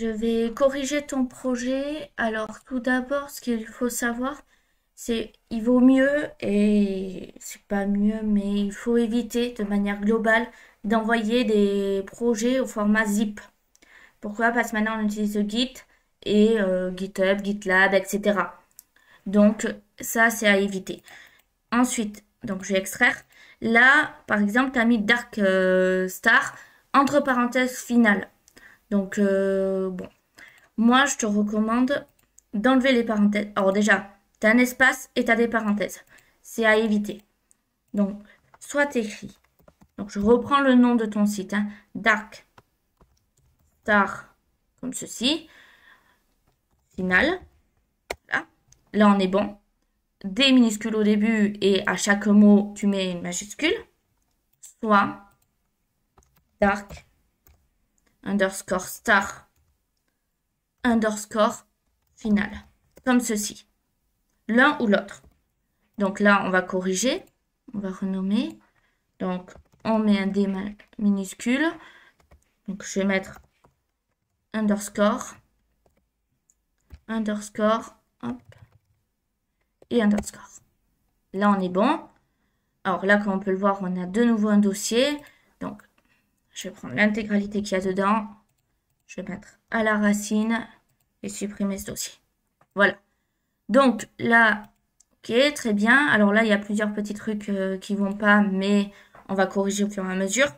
Je vais corriger ton projet. Alors, tout d'abord, ce qu'il faut savoir, c'est il vaut mieux, et c'est pas mieux, mais il faut éviter de manière globale d'envoyer des projets au format zip. Pourquoi? Parce que maintenant on utilise Git et GitHub, GitLab, etc. Donc, ça, c'est à éviter. Ensuite, donc je vais extraire. Là, par exemple, tu as mis Dark Star entre parenthèses finale. Donc, bon. Moi, je te recommande d'enlever les parenthèses. Alors déjà, tu as un espace et tu as des parenthèses. C'est à éviter. Donc, soit tu écris. Donc, je reprends le nom de ton site. Hein, Dark Star, comme ceci. Final. Là. Là, on est bon. Des minuscules au début et à chaque mot, tu mets une majuscule. Soit dark underscore star underscore final. Comme ceci. L'un ou l'autre. Donc là, on va corriger. On va renommer. Donc, on met un D minuscule. Donc, je vais mettre underscore, underscore, hop, et underscore. Là, on est bon. Alors là, comme on peut le voir, on a de nouveau un dossier. Donc, je vais prendre l'intégralité qu'il y a dedans. Je vais mettre à la racine et supprimer ce dossier. Voilà. Donc là, ok, très bien. Alors là, il y a plusieurs petits trucs qui vont pas, mais on va corriger au fur et à mesure.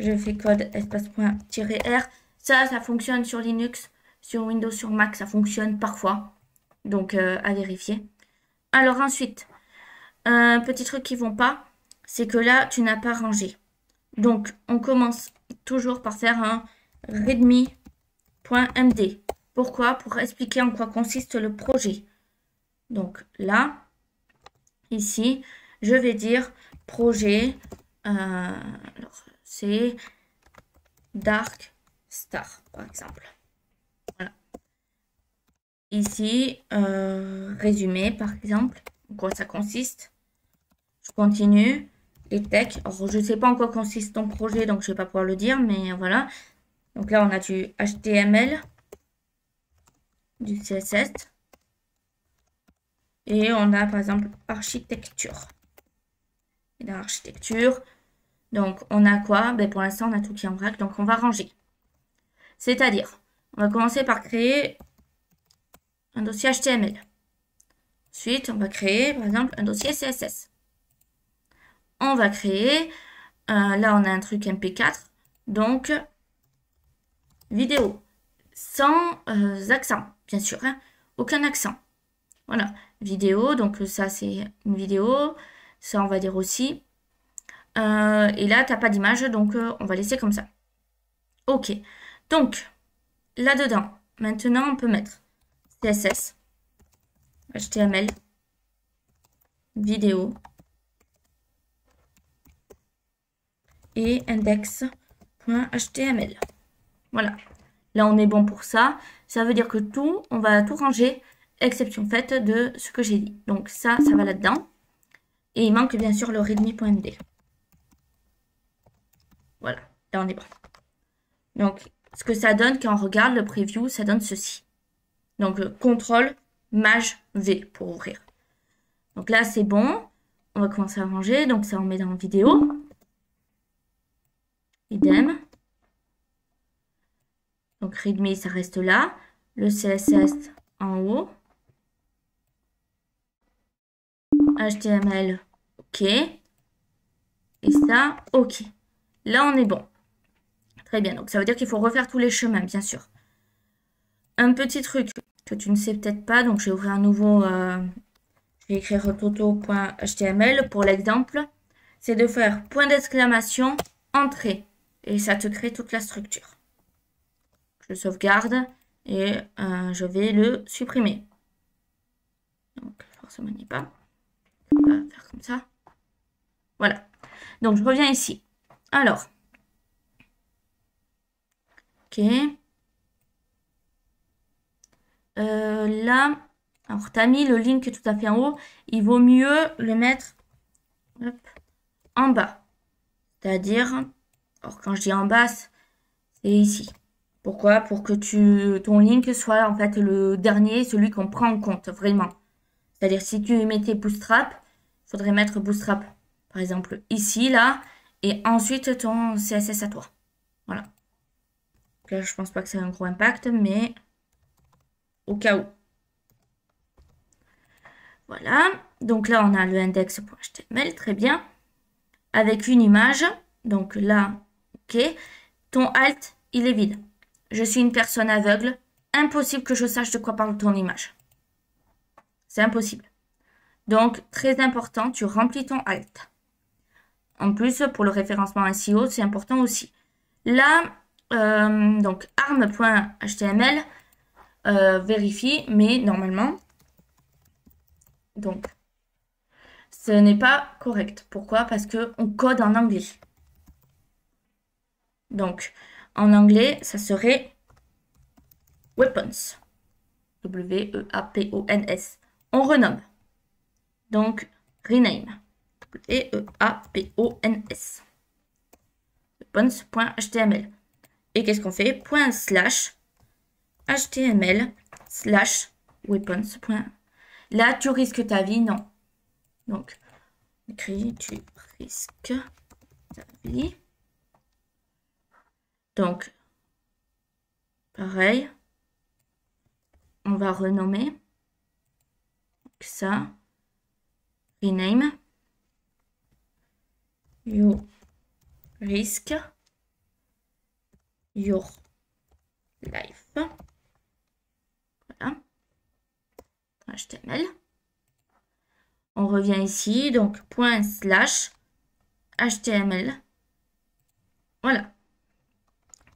Je fais code espace point -r. Ça fonctionne sur Linux, sur Windows, sur Mac, ça fonctionne parfois. Donc à vérifier. Alors ensuite, un petit truc qui vont pas, c'est que là, tu n'as pas rangé. Donc, on commence toujours par faire un readme.md. Pourquoi? Pour expliquer en quoi consiste le projet. Donc là, ici, je vais dire projet, alors c'est Dark Star, par exemple. Voilà. Ici, résumé, par exemple, en quoi ça consiste. Je continue. Les techs. Alors, je ne sais pas en quoi consiste ton projet, donc je ne vais pas pouvoir le dire, mais voilà. Donc là, on a du HTML, du CSS. Et on a, par exemple, architecture. Et dans l'architecture, donc on a quoi? Ben, pour l'instant, on a tout qui est en vrac, donc on va ranger. C'est-à-dire, on va commencer par créer un dossier HTML. Ensuite, on va créer, par exemple, un dossier CSS. On va créer, là, on a un truc MP4, donc vidéo, sans accent, bien sûr, hein, aucun accent. Voilà, vidéo, donc ça, c'est une vidéo. Ça, on va dire aussi. Et là, tu n'as pas d'image, donc on va laisser comme ça. Ok, donc, là-dedans, maintenant, on peut mettre CSS, HTML, vidéo et index.html. Voilà. Là, on est bon pour ça. Ça veut dire que tout, on va tout ranger, exception faite de ce que j'ai dit. Donc ça va là-dedans. Et il manque bien sûr le readme.md. Voilà. Là, on est bon. Donc, ce que ça donne quand on regarde le preview, ça donne ceci. Donc, CTRL, Maj, V pour ouvrir. Donc là, c'est bon. On va commencer à ranger. Donc ça, on met dans vidéo. Idem. Donc readme, ça reste là. Le CSS en haut. HTML, ok. Et ça, ok. Là, on est bon. Très bien. Donc ça veut dire qu'il faut refaire tous les chemins, bien sûr. Un petit truc que tu ne sais peut-être pas. Donc je vais ouvrir un nouveau... je vais écrire toto.html pour l'exemple. C'est de faire point d'exclamation, entrée. Et ça te crée toute la structure. Je sauvegarde et je vais le supprimer. Donc, forcément, il n'y a pas. On va faire comme ça. Voilà. Donc, je reviens ici. Alors. Ok. Là, alors, tu as mis le link tout à fait en haut. Il vaut mieux le mettre hop, en bas. C'est-à-dire, alors quand je dis en bas, c'est ici. Pourquoi? Pour que ton link soit en fait le dernier, celui qu'on prend en compte, vraiment. C'est-à-dire si tu mettais Bootstrap, il faudrait mettre Bootstrap, par exemple, ici, là, et ensuite ton CSS à toi. Voilà. Là, je pense pas que ça ait un gros impact, mais au cas où. Voilà. Donc là, on a le index.html, très bien. Avec une image. Donc là, ok. Ton alt, il est vide. Je suis une personne aveugle. Impossible que je sache de quoi parle ton image. C'est impossible. Donc, très important, tu remplis ton alt. En plus, pour le référencement SEO, c'est important aussi. Là, donc arm.html vérifie, mais normalement, donc, ce n'est pas correct. Pourquoi? Parce qu'on code en anglais. Donc, en anglais, ça serait weapons. W-E-A-P-O-N-S. On renomme. Donc, rename. W-E-A-P-O-N-S. Weapons.html. Et qu'est-ce qu'on fait? ./html/weapons. Là, tu risques ta vie, non. Donc, écris, tu risques ta vie. Donc, pareil, on va renommer. Donc, ça, rename. You risk your life. Voilà. HTML. On revient ici, donc ./HTML. Voilà.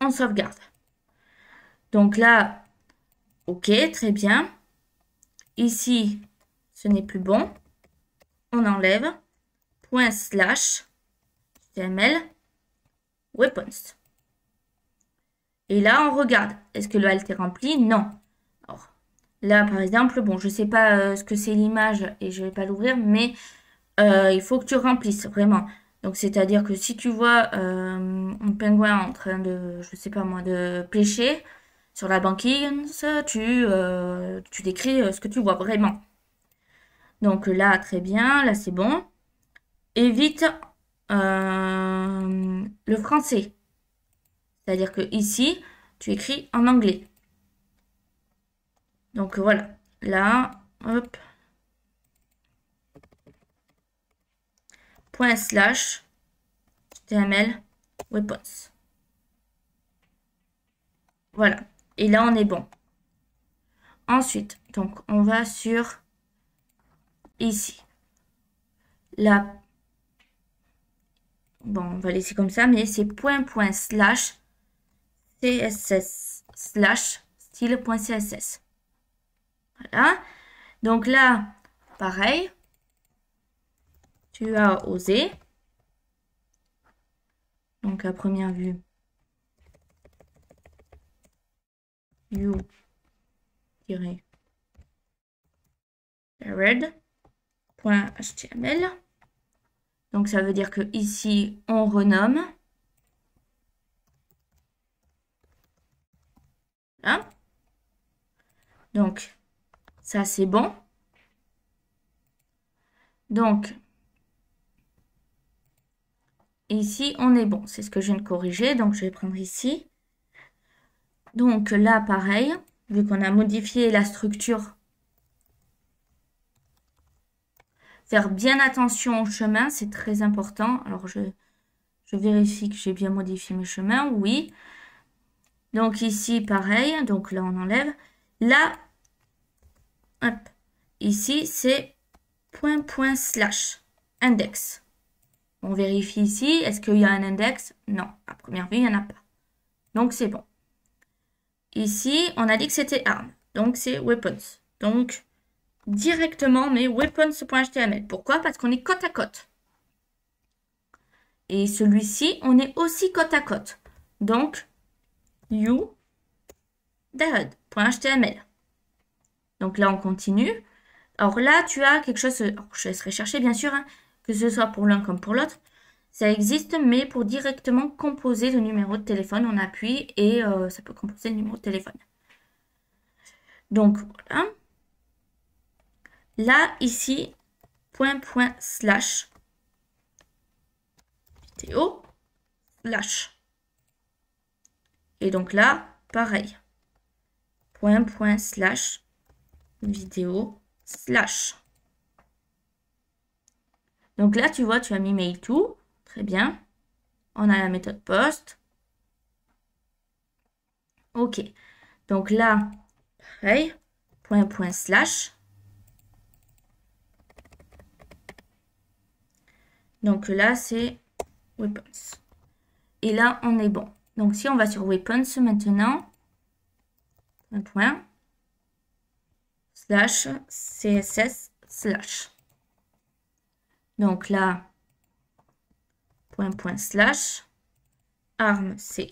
On sauvegarde. Donc là, ok, très bien. Ici, ce n'est plus bon. On enlève. ./HTML weapons. Et là, on regarde. Est-ce que le alt est rempli? Non. Alors, là, par exemple, bon, je ne sais pas ce que c'est l'image et je ne vais pas l'ouvrir, mais il faut que tu remplisses, vraiment. Donc, c'est-à-dire que si tu vois un pingouin en train de, je sais pas moi, de pêcher sur la banquise, tu décris ce que tu vois, vraiment. Donc là, très bien, là, c'est bon. Évite le français. C'est-à-dire que ici, tu écris en anglais. Donc voilà. Là, hop. ./HTML weapons. Voilà. Et là, on est bon. Ensuite, donc, on va sur ici. Là, bon, on va laisser comme ça, mais c'est ./CSS/style.css. Voilà. Donc là, pareil. Tu as osé. Donc, à première vue, you-red.html. Donc, ça veut dire que ici, on renomme. Là. Donc, ça, c'est bon. Donc, ici, on est bon. C'est ce que je viens de corriger. Donc, je vais prendre ici. Donc, là, pareil. Vu qu'on a modifié la structure, faire bien attention au chemin, c'est très important. Alors, je vérifie que j'ai bien modifié mes chemins. Oui. Donc, ici, pareil. Donc, là, on enlève. Là, hop. Ici, c'est ./index. On vérifie ici. Est-ce qu'il y a un index? Non. À première vue, il n'y en a pas. Donc, c'est bon. Ici, on a dit que c'était arm. Donc, c'est weapons. Donc, directement, mais weapons.html. Pourquoi? Parce qu'on est côte à côte. Et celui-ci, on est aussi côte à côte. Donc, you.html. Donc là, on continue. Alors là, tu as quelque chose, alors je laisserai chercher bien sûr, hein, que ce soit pour l'un comme pour l'autre. Ça existe, mais pour directement composer le numéro de téléphone, on appuie et ça peut composer le numéro de téléphone. Donc voilà. Là, ici, // vidéo slash. Et donc là, pareil. // vidéo slash. Donc là, tu vois, tu as mis mail to. Très bien. On a la méthode post. OK. Donc là, pareil. // Donc là, c'est weapons. Et là, on est bon. Donc si on va sur weapons maintenant, /css/. Donc là, // arm c'est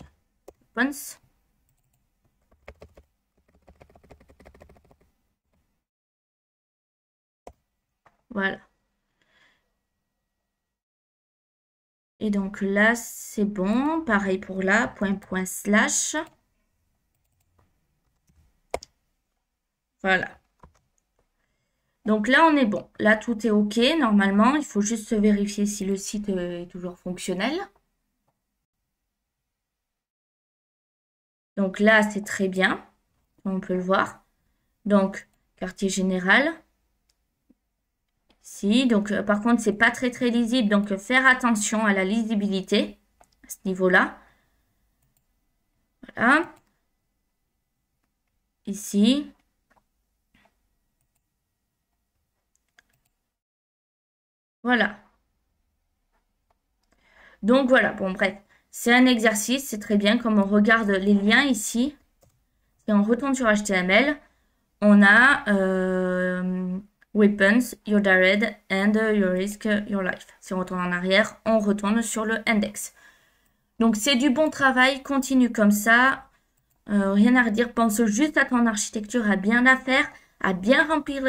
weapons. Voilà. Et donc là, c'est bon. Pareil pour là, // Voilà. Donc là, on est bon. Là, tout est OK. Normalement, il faut juste vérifier si le site est toujours fonctionnel. Donc là, c'est très bien. On peut le voir. Donc, quartier général. Ici. Donc, par contre, c'est pas très lisible. Donc, faire attention à la lisibilité à ce niveau-là. Voilà. Ici. Voilà. Donc voilà, bon bref, c'est un exercice, c'est très bien comme on regarde les liens ici. Et on retourne sur HTML, on a weapons, your direct and your risk, your life. Si on retourne en arrière, on retourne sur le index. Donc c'est du bon travail, continue comme ça. Rien à redire, pense juste à ton architecture, à bien la faire, à bien remplir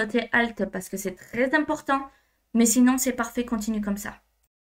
tes halts parce que c'est très important. Mais sinon c'est parfait, continue comme ça.